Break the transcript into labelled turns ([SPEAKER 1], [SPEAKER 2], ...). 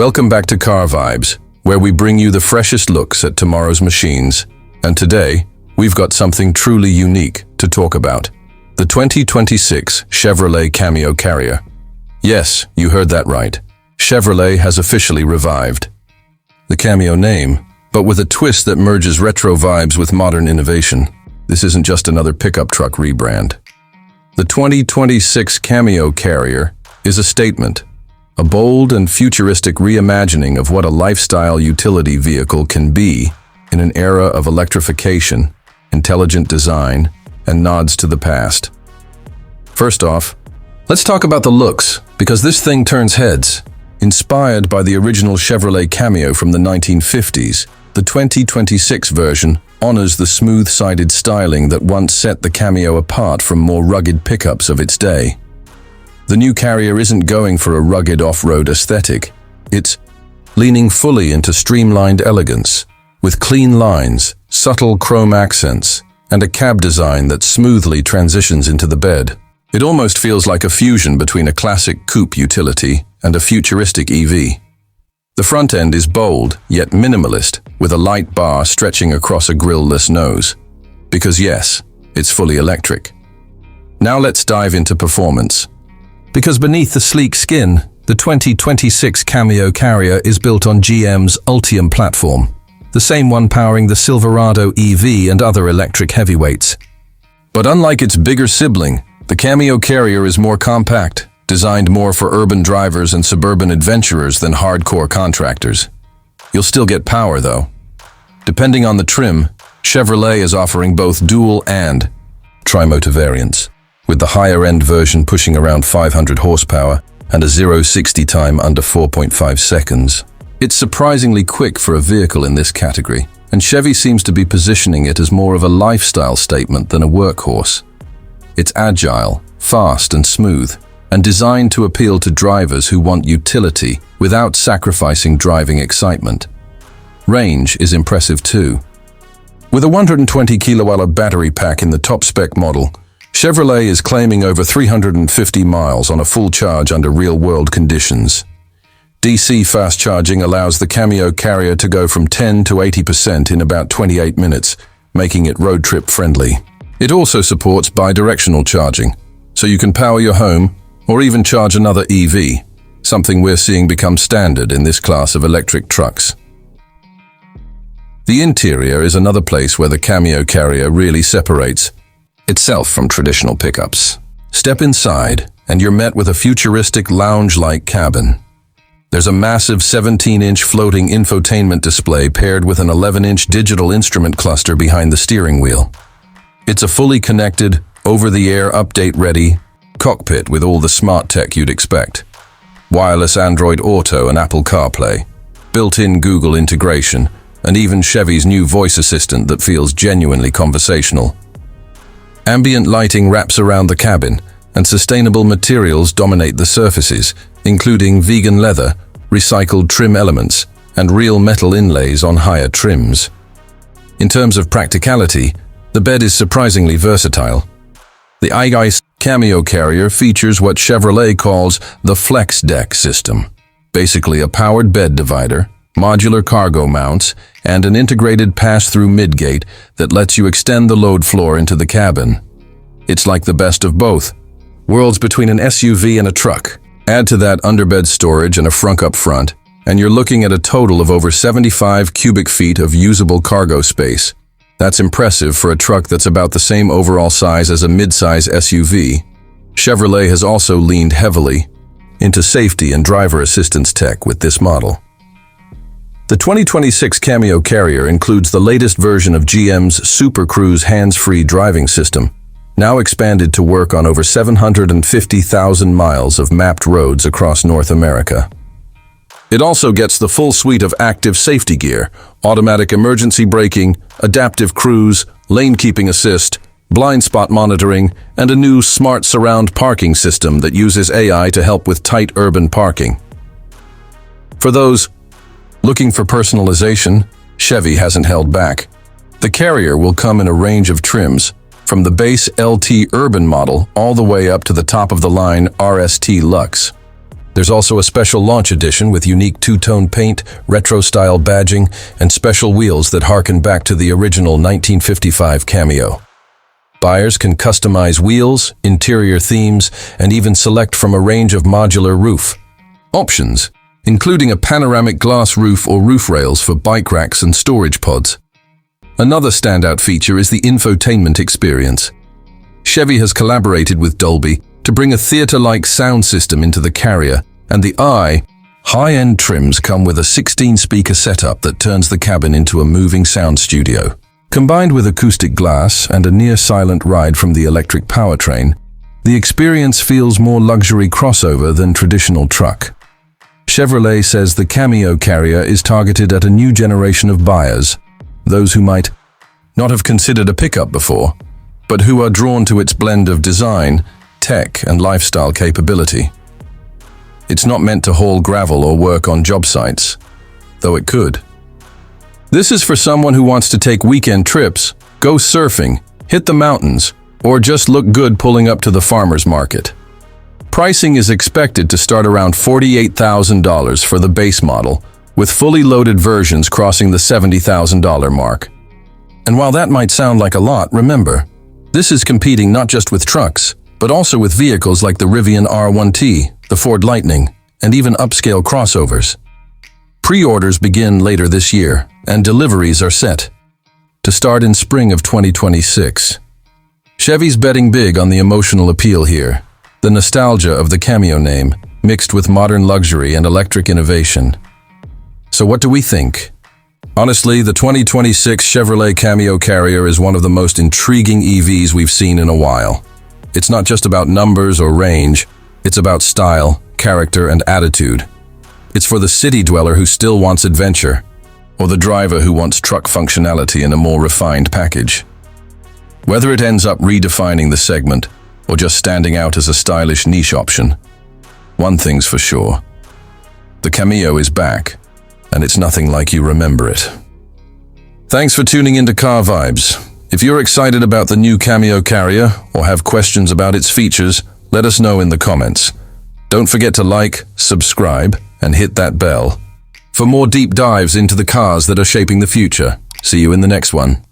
[SPEAKER 1] Welcome back to Car Vibes, where we bring you the freshest looks at tomorrow's machines. And today, we've got something truly unique to talk about. The 2026 Chevrolet Cameo Carrier. Yes, you heard that right. Chevrolet has officially revived the Cameo name, but with a twist that merges retro vibes with modern innovation. This isn't just another pickup truck rebrand. The 2026 Cameo Carrier is a statement, a bold and futuristic reimagining of what a lifestyle utility vehicle can be in an era of electrification, intelligent design, and nods to the past. First off, let's talk about the looks, because this thing turns heads. Inspired by the original Chevrolet Cameo from the 1950s, the 2026 version honors the smooth-sided styling that once set the Cameo apart from more rugged pickups of its day. The new Carrier isn't going for a rugged off-road aesthetic. It's leaning fully into streamlined elegance, with clean lines, subtle chrome accents, and a cab design that smoothly transitions into the bed. It almost feels like a fusion between a classic coupe utility and a futuristic EV. The front end is bold, yet minimalist, with a light bar stretching across a grille-less nose. Because yes, it's fully electric. Now let's dive into performance. Because beneath the sleek skin, the 2026 Cameo Carrier is built on GM's Ultium platform, the same one powering the Silverado EV and other electric heavyweights. But unlike its bigger sibling, the Cameo Carrier is more compact, designed more for urban drivers and suburban adventurers than hardcore contractors. You'll still get power, though. Depending on the trim, Chevrolet is offering both dual and tri-motor variants, with the higher-end version pushing around 500 horsepower and a 0-60 time under 4.5 seconds. It's surprisingly quick for a vehicle in this category, and Chevy seems to be positioning it as more of a lifestyle statement than a workhorse. It's agile, fast and smooth, and designed to appeal to drivers who want utility without sacrificing driving excitement. Range is impressive too. With a 120 kWh battery pack in the top-spec model, Chevrolet is claiming over 350 miles on a full charge under real-world conditions. DC fast charging allows the Cameo Carrier to go from 10 to 80% in about 28 minutes, making it road trip friendly. It also supports bidirectional charging, so you can power your home or even charge another EV, something we're seeing become standard in this class of electric trucks. The interior is another place where the Cameo Carrier really separates itself from traditional pickups. Step inside, and you're met with a futuristic lounge-like cabin. There's a massive 17-inch floating infotainment display paired with an 11-inch digital instrument cluster behind the steering wheel. It's a fully connected, over-the-air, update-ready cockpit with all the smart tech you'd expect. Wireless Android Auto and Apple CarPlay, built-in Google integration, and even Chevy's new voice assistant that feels genuinely conversational. Ambient lighting wraps around the cabin, and sustainable materials dominate the surfaces, including vegan leather, recycled trim elements, and real metal inlays on higher trims. In terms of practicality, the bed is surprisingly versatile. The iGuise Cameo Carrier features what Chevrolet calls the Flex Deck system, basically a powered bed divider, modular cargo mounts, and an integrated pass-through midgate that lets you extend the load floor into the cabin. It's like the best of both worlds between an SUV and a truck. Add to that underbed storage and a frunk up front, and you're looking at a total of over 75 cubic feet of usable cargo space. That's impressive for a truck that's about the same overall size as a mid-size SUV. Chevrolet has also leaned heavily into safety and driver assistance tech with this model. The 2026 Cameo Carrier includes the latest version of GM's Super Cruise hands-free driving system, now expanded to work on over 750,000 miles of mapped roads across North America. It also gets the full suite of active safety gear, automatic emergency braking, adaptive cruise, lane keeping assist, blind spot monitoring, and a new smart surround parking system that uses AI to help with tight urban parking. For those looking for personalization, Chevy hasn't held back. The Carrier will come in a range of trims, from the base LT Urban model all the way up to the top-of-the-line RST Luxe. There's also a special launch edition with unique two-tone paint, retro-style badging, and special wheels that harken back to the original 1955 Cameo. Buyers can customize wheels, interior themes, and even select from a range of modular roof options, including a panoramic glass roof or roof rails for bike racks and storage pods. Another standout feature is the infotainment experience. Chevy has collaborated with Dolby to bring a theater-like sound system into the Carrier, and the high-end trims come with a 16-speaker setup that turns the cabin into a moving sound studio. Combined with acoustic glass and a near-silent ride from the electric powertrain, the experience feels more luxury crossover than traditional truck. Chevrolet says the Cameo Carrier is targeted at a new generation of buyers, those who might not have considered a pickup before, but who are drawn to its blend of design, tech, and lifestyle capability. It's not meant to haul gravel or work on job sites, though it could. This is for someone who wants to take weekend trips, go surfing, hit the mountains, or just look good pulling up to the farmer's market. Pricing is expected to start around $48,000 for the base model, with fully loaded versions crossing the $70,000 mark. And while that might sound like a lot, remember, this is competing not just with trucks, but also with vehicles like the Rivian R1T, the Ford Lightning, and even upscale crossovers. Pre-orders begin later this year, and deliveries are set to start in spring of 2026. Chevy's betting big on the emotional appeal here, the nostalgia of the Cameo name, mixed with modern luxury and electric innovation. So what do we think? Honestly, the 2026 Chevrolet Cameo Carrier is one of the most intriguing EVs we've seen in a while. It's not just about numbers or range, it's about style, character, and attitude. It's for the city dweller who still wants adventure, or the driver who wants truck functionality in a more refined package. Whether it ends up redefining the segment, or just standing out as a stylish niche option, one thing's for sure. The Cameo is back, and it's nothing like you remember it. Thanks for tuning into Car Vibes. If you're excited about the new Cameo Carrier or have questions about its features, let us know in the comments. Don't forget to like, subscribe, and hit that bell for more deep dives into the cars that are shaping the future. See you in the next one.